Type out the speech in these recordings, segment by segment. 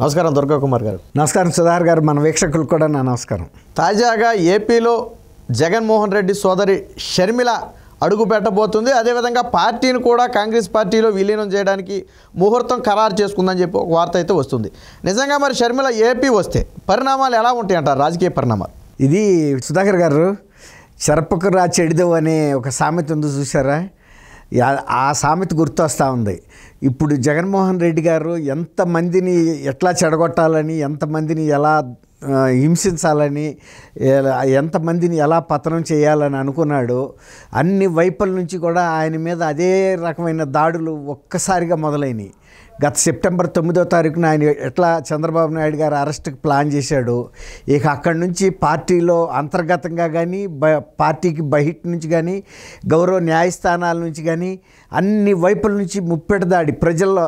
నమస్కారం దుర్గా కుమార్ గారు. నమస్కారం సుధార్ గారు. మన వీక్షకులకు కూడా నా నమస్కారం. తాజాగా ఏపీలో జగన్మోహన్ రెడ్డి సోదరి షర్మిల అడుగు పెట్టబోతుంది. అదేవిధంగా పార్టీని కూడా కాంగ్రెస్ పార్టీలో విలీనం చేయడానికి ముహూర్తం ఖరారు చేసుకుందని చెప్పి ఒక వార్త అయితే వస్తుంది. నిజంగా మరి షర్మిల ఏపీ వస్తే పరిణామాలు ఎలా ఉంటాయి అంటారు, రాజకీయ పరిణామాలు? ఇది సుధాకర్ గారు, చెరపకురా చెడిదవు అనే ఒక సామెత ఉంది చూసారా? ఆ సామెత గుర్తొస్తూ ఉంది. ఇప్పుడు జగన్మోహన్ రెడ్డి గారు ఎంతమందిని ఎట్లా చెడగొట్టాలని, ఎంతమందిని ఎలా హింసించాలని, ఎంతమందిని ఎలా పతనం చేయాలని అనుకున్నాడు. అన్ని వైపుల నుంచి కూడా ఆయన మీద అదే రకమైన దాడులు ఒక్కసారిగా మొదలైనవి. గత సెప్టెంబర్ 9వ తారీఖున ఆయన ఎట్లా చంద్రబాబు నాయుడు గారు అరెస్ట్కి ప్లాన్ చేశాడు. ఇక అక్కడి నుంచి పార్టీలో అంతర్గతంగా కానీ పార్టీకి బయట నుంచి కానీ గౌరవ న్యాయస్థానాల నుంచి కానీ అన్ని వైపుల నుంచి ముప్పెట దాడి ప్రజల్లో.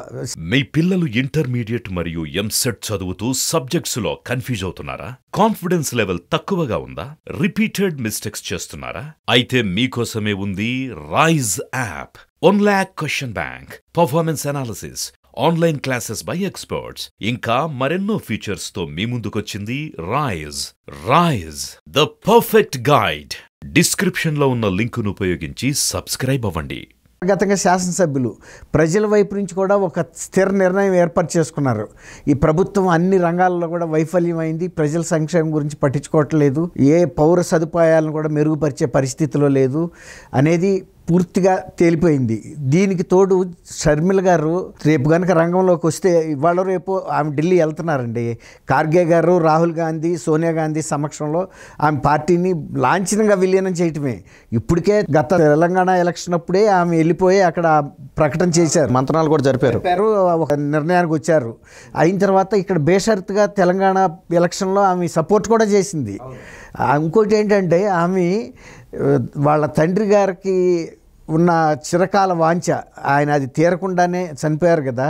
మీ పిల్లలు ఇంటర్మీడియట్ మరియు ఎంసెట్ చదువుతూ సబ్జెక్ట్స్లో కన్ఫ్యూజ్ అవుతున్నారా? కాన్ఫిడెన్స్ లెవెల్ తక్కువగా ఉందా? రిపీటెడ్ మిస్టేక్స్ చేస్తున్నారా? అయితే మీకోసమే ఉంది Rise app. 1 lakh question bank, performance analysis, online classes by experts, ఇంకా మరెన్నో ఫీచర్స్ తో మీ ముందుకొచ్చింది Rise the perfect guide. Description లో ఉన్న లింకును ఉపయోగించి సబ్స్క్రైబ్ అవ్వండి. గతంగా శాసనసభ్యులు ప్రజల వైపు నుంచి కూడా ఒక స్థిర నిర్ణయం ఏర్పాటు చేసుకున్నారు. ఈ ప్రభుత్వం అన్ని రంగాల్లో కూడా వైఫల్యమైంది, ప్రజల సంక్షేమం గురించి పట్టించుకోవట్లేదు, ఏ పౌర సదుపాయాలను కూడా మెరుగుపరిచే పరిస్థితిలో లేదు అనేది పూర్తిగా తేలిపోయింది. దీనికి తోడు షర్మిల గారు రేపు కనుక రంగంలోకి వస్తే, ఇవాళ రేపు ఆమె ఢిల్లీ వెళ్తున్నారండి. ఖార్గే గారు, రాహుల్ గాంధీ, సోనియా గాంధీ సమక్షంలో ఆమె పార్టీని లాంఛనంగా విలీనం చేయటమే. ఇప్పటికే గత తెలంగాణ ఎలక్షన్ అప్పుడే ఆమె వెళ్ళిపోయి అక్కడ ప్రకటన చేశారు, మంత్రాలు కూడా జరిపారు, ఒక నిర్ణయానికి వచ్చారు. అయిన తర్వాత ఇక్కడ బేషరతుగా తెలంగాణ ఎలక్షన్లో ఆమె సపోర్ట్ కూడా చేసింది. ఇంకోటి ఏంటంటే, ఆమె వాళ్ళ తండ్రి గారికి ఉన్న చిరకాల వాంఛ, ఆయన అది తీరకుండానే చనిపోయారు కదా,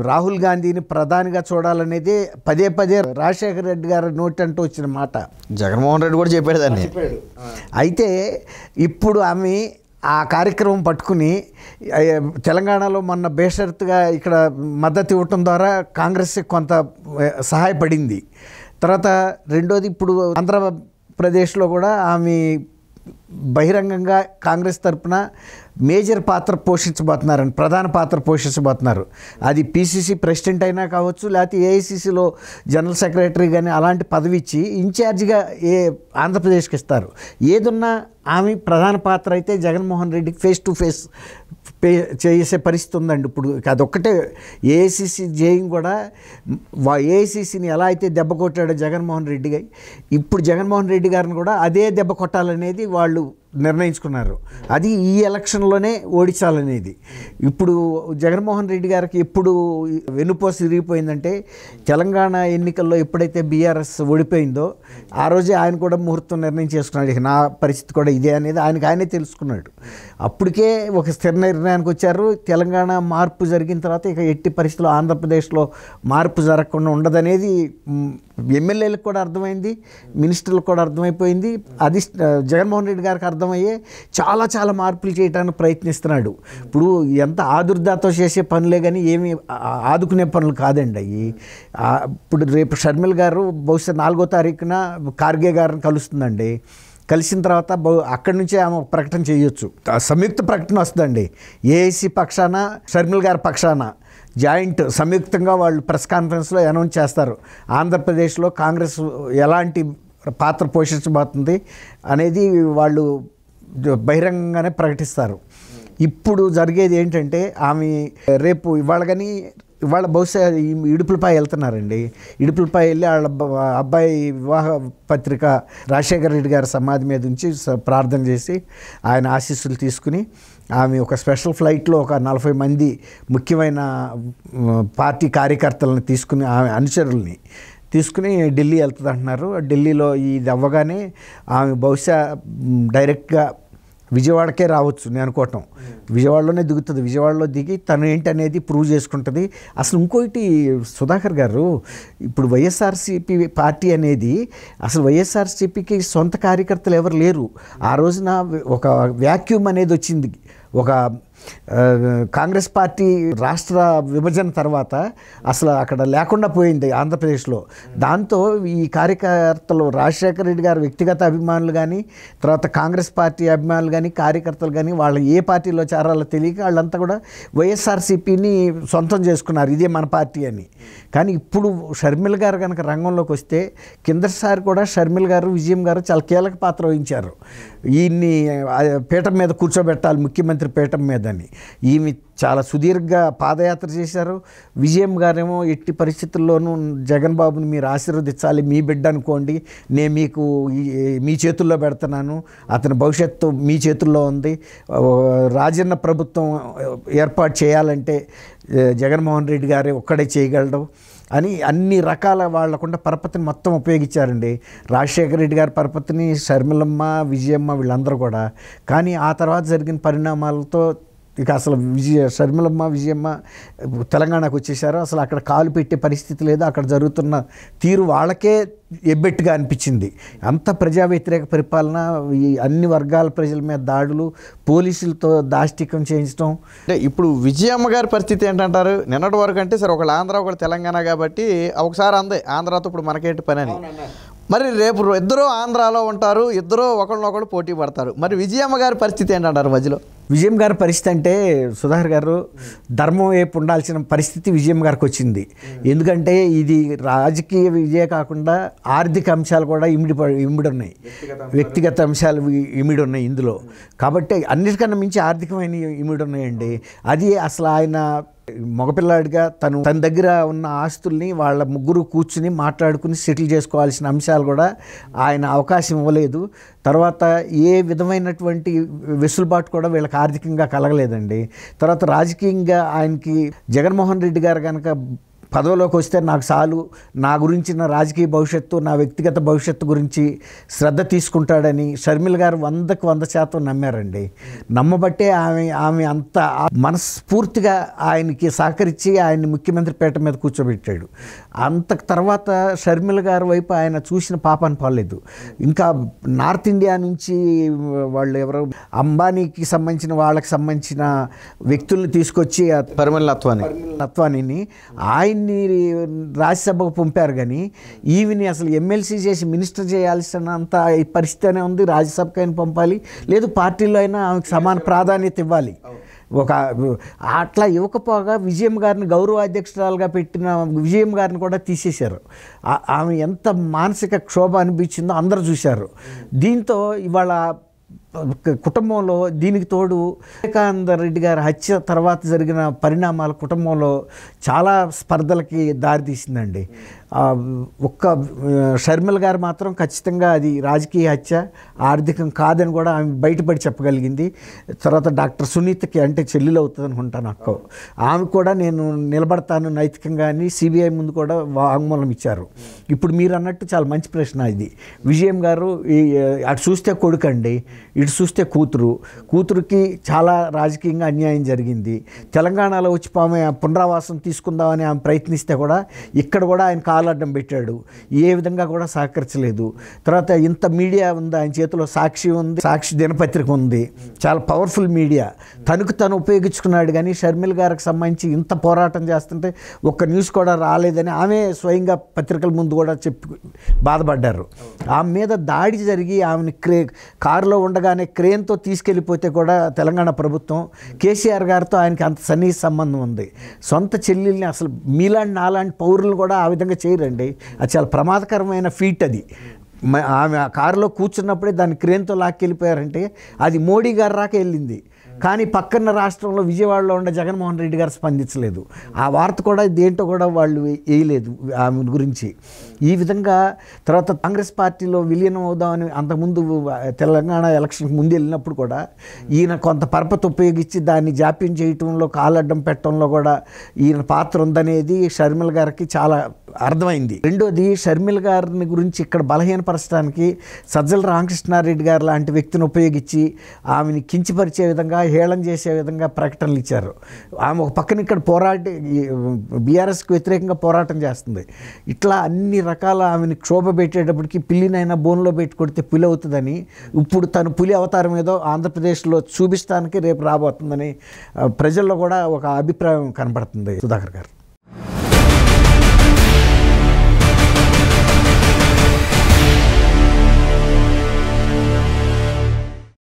రాహుల్ గాంధీని ప్రధానిగా చూడాలనేది పదే పదే రాజశేఖర రెడ్డి గారి నోటి అంటూ వచ్చిన మాట. జగన్మోహన్ రెడ్డి కూడా చెప్పాడు దాన్ని. అయితే ఇప్పుడు ఆమె ఆ కార్యక్రమం పట్టుకుని తెలంగాణలో మొన్న బేషరతుగా ఇక్కడ మద్దతు ఇవ్వటం ద్వారా కాంగ్రెస్ కొంత సహాయపడింది. తర్వాత రెండోది, ఇప్పుడు ఆంధ్రప్రదేశ్లో కూడా ఆమె బహిరంగంగా కాంగ్రెస్ తరఫున మేజర్ పాత్ర పోషించబోతున్నారని, ప్రధాన పాత్ర పోషించబోతున్నారు. అది పిసిసి ప్రెసిడెంట్ అయినా కావచ్చు, లేకపోతే ఏఐసిసిలో జనరల్ సెక్రటరీ కానీ అలాంటి పదవి ఇచ్చి ఇన్ఛార్జిగా ఆంధ్రప్రదేశ్కి ఇస్తారు. ఏదున్నా ఆమె ప్రధాన పాత్ర అయితే జగన్మోహన్ రెడ్డికి ఫేస్ టు ఫేస్ చేసే పరిస్థితి ఉందండి. ఇప్పుడు అదొక్కటే. ఏఐసిసి జేయింగ్ కూడా ఏఐసిసిని ఎలా అయితే దెబ్బ కొట్టాడో జగన్మోహన్ రెడ్డి గారు, ఇప్పుడు జగన్మోహన్ రెడ్డి గారిని కూడా అదే దెబ్బ కొట్టాలనేది వాళ్ళు నిర్ణయించుకున్నారు. అది ఈ ఎలక్షన్లోనే ఓడించాలనేది. ఇప్పుడు జగన్మోహన్ రెడ్డి గారికి ఎప్పుడు వెన్నుపోసి విరిగిపోయిందంటే, తెలంగాణ ఎన్నికల్లో ఎప్పుడైతే బీఆర్ఎస్ ఓడిపోయిందో ఆ రోజే ఆయన కూడా ముహూర్తం నిర్ణయం చేసుకున్నాడు. ఇక నా పరిస్థితి కూడా ఇదే అనేది ఆయనే తెలుసుకున్నాడు. అప్పటికే ఒక స్థిర నిర్ణయానికి వచ్చారు. తెలంగాణ మార్పు జరిగిన తర్వాత ఇక ఎట్టి పరిస్థితుల్లో ఆంధ్రప్రదేశ్లో మార్పు జరగకుండా ఉండదనేది ఎమ్మెల్యేలకు కూడా అర్థమైంది, మినిస్టర్లకు కూడా అర్థమైపోయింది. అది జగన్మోహన్ రెడ్డి గారికి అర్థమయ్యే చాలా మార్పులు చేయడానికి ప్రయత్నిస్తున్నాడు. ఇప్పుడు ఎంత ఆదుర్దాతో చేసే పనులే కానీ ఏమి ఆదుకునే పనులు కాదండి అవి. ఇప్పుడు రేపు షర్మిల గారు బహుశా 4వ తారీఖున ఖార్గే గారిని కలుస్తుందండి. కలిసిన తర్వాత అక్కడి నుంచే ఆమె ప్రకటన చేయొచ్చు, సంయుక్త ప్రకటన వస్తుందండి. ఏఐసి పక్షాన, షర్మిల గారి పక్షాన జాయింట్ సంయుక్తంగా వాళ్ళు ప్రెస్ కాన్ఫరెన్స్లో అనౌన్స్ చేస్తారు. ఆంధ్రప్రదేశ్లో కాంగ్రెస్ ఎలాంటి పాత్ర పోషించబోతుంది అనేది వాళ్ళు బహిరంగంగానే ప్రకటిస్తారు. ఇప్పుడు జరిగేది ఏంటంటే, ఆమె రేపు ఇవాళ బహుశా ఇడుపులపై వెళ్తున్నారండి. ఇడుపులపై వెళ్ళి వాళ్ళ అబ్బాయి వివాహ పత్రిక రాజశేఖర రెడ్డి గారి సమాధి మీద ఉంచి ప్రార్థన చేసి ఆయన ఆశీస్సులు తీసుకుని ఆమె ఒక స్పెషల్ ఫ్లైట్లో ఒక 40 మంది ముఖ్యమైన పార్టీ కార్యకర్తలను తీసుకుని, ఆమె అనుచరుల్ని తీసుకుని ఢిల్లీ వెళ్తుంది అంటున్నారు. ఢిల్లీలో ఇది అవ్వగానే ఆమె బహుశా డైరెక్ట్గా విజయవాడకే రావచ్చు నేను అనుకోవటం. విజయవాడలోనే దిగుతుంది. విజయవాడలో దిగి తను ఏంటనేది ప్రూవ్ చేసుకుంటుంది. అసలు ఇంకోటి సుధాకర్ గారు, ఇప్పుడు వైఎస్ఆర్సీపీ పార్టీ అనేది, అసలు వైఎస్ఆర్సీపీకి సొంత కార్యకర్తలు ఎవరు లేరు. ఆ రోజున ఒక వ్యాక్యూమ్ అనేది వచ్చింది ఒక కాంగ్రెస్ పార్టీ రాష్ట్ర విభజన తర్వాత అసలు అక్కడ లేకుండా పోయింది ఆంధ్రప్రదేశ్లో. దాంతో ఈ కార్యకర్తలు రాజశేఖర రెడ్డి గారు వ్యక్తిగత అభిమానులు కానీ, తర్వాత కాంగ్రెస్ పార్టీ అభిమానులు కానీ, కార్యకర్తలు కానీ వాళ్ళు ఏ పార్టీలో చేరాలో తెలియక వాళ్ళంతా కూడా వైఎస్ఆర్సీపీని సొంతం చేసుకున్నారు, ఇదే మన పార్టీ అని. కానీ ఇప్పుడు షర్మిల గారు కనుక రంగంలోకి వస్తే, కిందసారి కూడా షర్మిల గారు, విజయం గారు చాలా కీలక పాత్ర వహించారు. ఈయన్ని పీఠం మీద కూర్చోబెట్టాలి, ముఖ్యమంత్రి పీఠం మీద అని. ఈమె చాలా సుదీర్ఘ పాదయాత్ర చేశారు. విజయం గారేమో ఎట్టి పరిస్థితుల్లోనూ జగన్ బాబుని మీరు ఆశీర్వదించాలి, మీ బిడ్డ అనుకోండి, నేను మీకు మీ చేతుల్లో పెడుతున్నాను, అతని భవిష్యత్తు మీ చేతుల్లో ఉంది, రాజన్న ప్రభుత్వం ఏర్పాటు చేయాలంటే జగన్మోహన్ రెడ్డి గారే ఒక్కడే చేయగలడు అని అన్ని రకాల వాళ్ళకుండా పరపతిని మొత్తం ఉపయోగించారండి. రాజశేఖర రెడ్డి గారి పరపతిని షర్మిలమ్మ, విజయమ్మ వీళ్ళందరూ కూడా. కానీ ఆ తర్వాత జరిగిన పరిణామాలతో ఇక అసలు షర్మిలమ్మ, విజయమ్మ తెలంగాణకు వచ్చేసారు. అసలు అక్కడ కాలు పెట్టే పరిస్థితి లేదు. అక్కడ జరుగుతున్న తీరు వాళ్ళకే ఎబ్బెట్టుగా అనిపించింది. అంత ప్రజా వ్యతిరేక పరిపాలన, ఈ అన్ని వర్గాల ప్రజల మీద దాడులు, పోలీసులతో దాష్టికం చేయించడం. అంటే ఇప్పుడు విజయమ్మ గారి పరిస్థితి ఏంటంటారు? నిన్నటి వరకు అంటే సరే ఒకళ్ళు ఆంధ్ర ఒకళ్ళు తెలంగాణ కాబట్టి ఒకసారి అందే ఆంధ్రాతో ఇప్పుడు మనకేంటి పని అని. మరి రేపు ఇద్దరు ఆంధ్రాలో ఉంటారు, ఇద్దరు ఒకళ్ళనొకళ్ళు పోటీ పడతారు. మరి విజయమ్మ గారి పరిస్థితి ఏంటంటారు మధ్యలో? విజయం గారి పరిస్థితి అంటే సుధాకర్ గారు, ధర్మం వైపు ఉండాల్సిన పరిస్థితి విజయం గారికి వచ్చింది. ఎందుకంటే ఇది రాజకీయ విజయ కాకుండా ఆర్థిక అంశాలు కూడా ఇమిడి ఉన్నాయి, వ్యక్తిగత అంశాలు ఇమిడి ఉన్నాయి ఇందులో. కాబట్టి అన్నిటికన్నా మించి ఆర్థికమైన ఇమిడి ఉన్నాయండి. అది అసలు ఆయన మగపిల్లాడిగా తన దగ్గర ఉన్న ఆస్తుల్ని వాళ్ళ ముగ్గురు కూర్చుని మాట్లాడుకుని సెటిల్ చేసుకోవాల్సిన అంశాలు కూడా ఆయన అవకాశం ఇవ్వలేదు. తర్వాత ఏ విధమైనటువంటి వెసులుబాటు కూడా వీళ్ళకి ఆర్థికంగా కలగలేదండి. తర్వాత రాజకీయంగా ఆయనకి జగన్మోహన్ రెడ్డి గారు కనుక పదవిలోకి వస్తే నాకు చాలు, నా గురించి, నా రాజకీయ భవిష్యత్తు, నా వ్యక్తిగత భవిష్యత్తు గురించి శ్రద్ధ తీసుకుంటాడని షర్మిల గారు 100% నమ్మారండి. నమ్మబట్టే ఆమె అంత మనస్ఫూర్తిగా ఆయనకి సహకరించి ఆయన్ని ముఖ్యమంత్రి పీఠం మీద కూర్చోబెట్టాడు. అంత తర్వాత షర్మిల గారి వైపు ఆయన చూసిన పాపాన్ని పోలేదు. ఇంకా నార్త్ ఇండియా నుంచి వాళ్ళు ఎవరో అంబానీకి సంబంధించిన వాళ్ళకి సంబంధించిన వ్యక్తుల్ని తీసుకొచ్చి పరిమళ నత్వానిని ఆయన్ని రాజ్యసభకు పంపారు. కానీ ఈవిని అసలు ఎమ్మెల్సీ చేసి మినిస్టర్ చేయాల్సినంత పరిస్థితి ఉంది. రాజ్యసభకు అయినా పంపాలి, లేదు పార్టీలో అయినా ఆమెకు సమాన ప్రాధాన్యత ఇవ్వాలి. అట్లా ఇవ్వకపోగా విజయం గారిని గౌరవ అధ్యక్షురాలుగా పెట్టిన విజయం గారిని కూడా తీసేశారు. ఆమె ఎంత మానసిక క్షోభ అనిపించిందో అందరూ చూశారు. దీంతో ఇవాళ కుటుంబంలో దీనికి తోడు వివేకానంద రెడ్డి గారి హత్య తర్వాత జరిగిన పరిణామాల కుటుంబంలో చాలా స్పర్ధలకి దారితీసిందండి. ఒక్క షర్మిల గారు మాత్రం ఖచ్చితంగా అది రాజకీయ హత్య, ఆర్థికం కాదని కూడా ఆమె బయటపడి చెప్పగలిగింది. తర్వాత డాక్టర్ సునీతకి అంటే చెల్లెలు అవుతుంది అనుకుంటాను అక్క, ఆమె కూడా నేను నిలబడతాను నైతికంగా అని సిబిఐ ముందు కూడా వాంగ్మూలం ఇచ్చారు. ఇప్పుడు మీరు అన్నట్టు చాలా మంచి ప్రశ్న ఇది. విజయం గారు అటు చూస్తే కొడుకండి, ఇటు చూస్తే కూతురుకి చాలా రాజకీయంగా అన్యాయం జరిగింది. తెలంగాణలో వచ్చి ఆమె పునరావాసం తీసుకుందామని ఆమె ప్రయత్నిస్తే కూడా ఇక్కడ కూడా ఆయన కాలడ్డం పెట్టాడు, ఏ విధంగా కూడా సహకరించలేదు. తర్వాత ఇంత మీడియా ఉంది ఆయన చేతిలో, సాక్షి ఉంది, సాక్షి దినపత్రిక ఉంది, చాలా పవర్ఫుల్ మీడియా, తను ఉపయోగించుకున్నాడు. కానీ షర్మిల గారికి సంబంధించి ఇంత పోరాటం చేస్తుంటే ఒక్క న్యూస్ కూడా రాలేదని ఆమె స్వయంగా పత్రికల ముందు కూడా చెప్పి బాధపడ్డారు. ఆమె మీద దాడి జరిగి ఆమెని కారులో ఉండగానే క్రేన్తో తీసుకెళ్ళిపోతే కూడా తెలంగాణ ప్రభుత్వం కేసీఆర్ గారితో ఆయనకి అంత సన్నిహిత సంబంధం ఉంది. సొంత చెల్లెల్ని అసలు మీలాంటి నాలాంటి పౌరులు కూడా ఆ విధంగా చేయరండి. అది చాలా ప్రమాదకరమైన ఫీట్. అది ఆమె ఆ కారులో కూర్చున్నప్పుడే దాన్ని క్రేన్తో లాక్కెళ్ళిపోయారంటే అది మోడీ గారు రాక వెళ్ళింది. కానీ పక్కన రాష్ట్రంలో విజయవాడలో ఉన్న జగన్మోహన్ రెడ్డి గారు స్పందించలేదు. ఆ వార్త కూడా దేంటో కూడా వాళ్ళు వేయలేదు ఆమె గురించి. ఈ విధంగా తర్వాత కాంగ్రెస్ పార్టీలో విలీనం అవుదామని అంతకుముందు తెలంగాణ ఎలక్షన్కి ముందు వెళ్ళినప్పుడు కూడా ఈయన కొంత పరపతి ఉపయోగించి దాన్ని జాప్యం చేయటంలో, కాలడ్డం పెట్టడంలో కూడా ఈయన పాత్ర ఉందనేది షర్మిల గారికి చాలా అర్థమైంది. రెండోది, షర్మిల గారిని గురించి ఇక్కడ బలహీనపరచడానికి సజ్జల రామకృష్ణారెడ్డి గారు లాంటి వ్యక్తిని ఉపయోగించి ఆమెని కించపరిచే విధంగా, హేళన చేసే విధంగా ప్రకటనలు ఇచ్చారు. ఆమె ఒక పక్కన ఇక్కడ బీఆర్ఎస్కి వ్యతిరేకంగా పోరాటం చేస్తుంది. ఇట్లా అన్ని రకాల ఆమెను క్షోభ పెట్టేటప్పటికి పిల్లినైనా బోన్లో పెట్టి కొడితే పులి అవుతుందని, ఇప్పుడు తను పులి అవతారం ఏదో ఆంధ్రప్రదేశ్లో చూపిస్తానికి రేపు రాబోతుందని ప్రజల్లో కూడా ఒక అభిప్రాయం కనబడుతుంది. సుధాకర్ గారు.